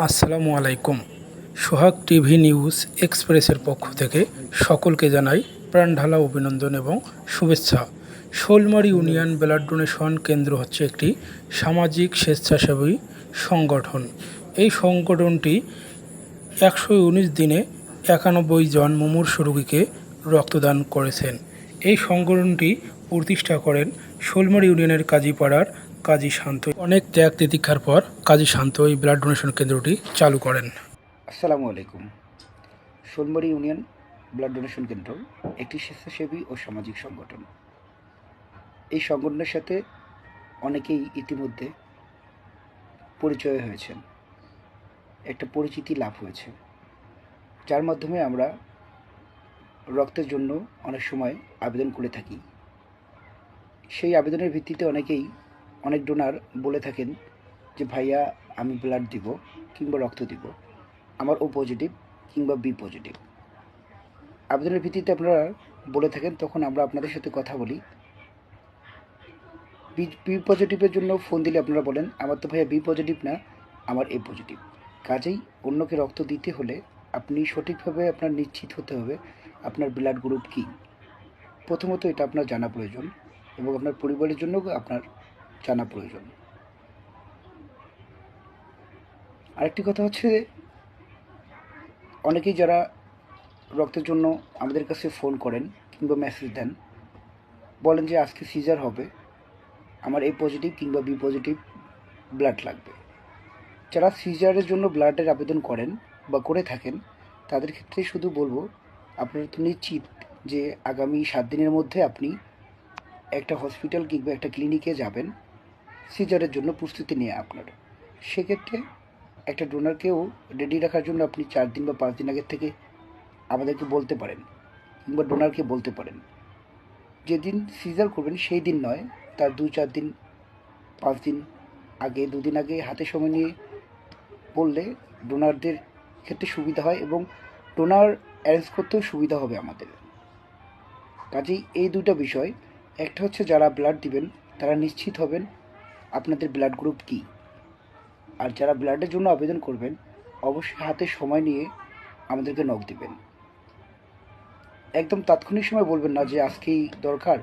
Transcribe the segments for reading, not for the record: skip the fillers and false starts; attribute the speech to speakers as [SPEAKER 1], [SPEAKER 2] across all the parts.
[SPEAKER 1] আসসালামু আলাইকুম। সোহাগ TV news এক্সপ্রেসের পক্ষ থেকে সকলকে জানাই প্রাণঢালা অভিনন্দন এবং শুভেচ্ছা। শোলমারি ইউনিয়ন ব্লাড ডোনেশন কেন্দ্র হচ্ছে একটি সামাজিক স্বেচ্ছাসেবী সংগঠন। এই সংগঠনটি 119 দিনে 91 জন মুমূর্ষু রোগীকে রক্তদান করেছেন। এই সংগঠনটি প্রতিষ্ঠা করেন শোলমারি ইউনিয়নের কাজীপাড়ার কাজী শান্ত। অনেক ত্যাগ তিতিক্ষার পর কাজী শান্ত এই ব্লাড ডোনেশন কেন্দ্রটি চালু করেন।
[SPEAKER 2] আসসালামু আলাইকুম। শোলমারি ইউনিয়ন ব্লাড ডোনেশন কেন্দ্র একটি স্বেচ্ছাসেবী ও সামাজিক সংগঠন। এই সংগঠনের সাথে অনেকেই ইতিমধ্যে পরিচয় হয়েছেন, একটা পরিচিতি লাভ হয়েছে, যার মাধ্যমে আমরা রক্তের জন্য অনেক সময় আবেদন করে থাকি। সেই আবেদনের ভিত্তিতে অনেক ডোনার বলে থাকেন যে ভাইয়া আমি ব্লাড দিব কিংবা রক্ত দিব, আমার ও পজিটিভ কিংবা বি পজিটিভ। আবেদনের ভিত্তিতে আপনারা বলে থাকেন, তখন আমরা আপনাদের সাথে কথা বলি। বি পজিটিভের জন্য ফোন দিলে আপনারা বলেন আমার তো ভাইয়া বি পজিটিভ না, আমার এ পজিটিভ। কাজেই অন্যকে রক্ত দিতে হলে আপনি সঠিকভাবে আপনার নিশ্চিত হতে হবে আপনার ব্লাড গ্রুপ কী। প্রথমত এটা আপনার জানা প্রয়োজন এবং আপনার পরিবারের জন্য আপনার জানা প্রয়োজন। আরেকটি কথা হচ্ছে, অনেকেই যারা রক্তের জন্য আমাদের কাছে ফোন করেন কিংবা মেসেজ দেন, বলেন যে আজকে সিজার হবে, আমার এ পজিটিভ কিংবা বি পজিটিভ ব্লাড লাগবে। যারা সিজারের জন্য ব্লাডের আবেদন করেন বা করে থাকেন, তাদের ক্ষেত্রে শুধু বলবো আপনারা তো নিশ্চিত যে আগামী 7 দিনের মধ্যে আপনি একটা হসপিটাল কিংবা একটা ক্লিনিকে যাবেন সিজারের জন্য প্রস্তুতি নিয়ে আপনার। সেক্ষেত্রে একটা ডোনারকেও রেডি রাখার জন্য আপনি 4 দিন বা 5 দিন আগের থেকে আমাদেরকে বলতে পারেন কিংবা ডোনারকে বলতে পারেন। যেদিন সিজার করবেন সেই দিন নয়, তার 2-4 দিন 5 দিন আগে, 2 দিন আগে হাতে সময় নিয়ে বললে ডোনারদের ক্ষেত্রে সুবিধা হয় এবং ডোনার অ্যারেঞ্জ করতেও সুবিধা হবে আমাদের। কাজেই এই দুটো বিষয়, একটা হচ্ছে যারা ব্লাড দিবেন তারা নিশ্চিত হবেন আপনাদের ব্লাড গ্রুপ কী, আর যারা ব্লাডের জন্য আবেদন করবেন অবশ্যই হাতে সময় নিয়ে আমাদেরকে নক দিবেন। একদম তাৎক্ষণিক সময় বলবেন না যে আজকেই দরকার,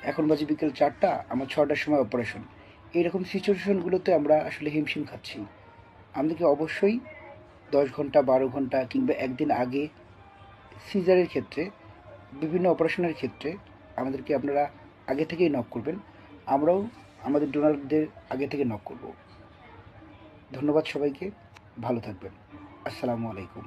[SPEAKER 2] এখন বাজে বিকেল 4টা, আমার 6টার সময় অপারেশন। এইরকম সিচুয়েশনগুলোতে আমরা আসলে হিমশিম খাচ্ছি। আমাদেরকে অবশ্যই 10 ঘন্টা, 12 ঘন্টা কিংবা একদিন আগে সিজারের ক্ষেত্রে, বিভিন্ন অপারেশনের ক্ষেত্রে আমাদেরকে আপনারা আগে থেকেই নক করবেন। আমরাও আমাদের ডোনারদের আগে থেকে নক করব। ধন্যবাদ সবাইকে, ভালো থাকবেন। আসসালামু আলাইকুম।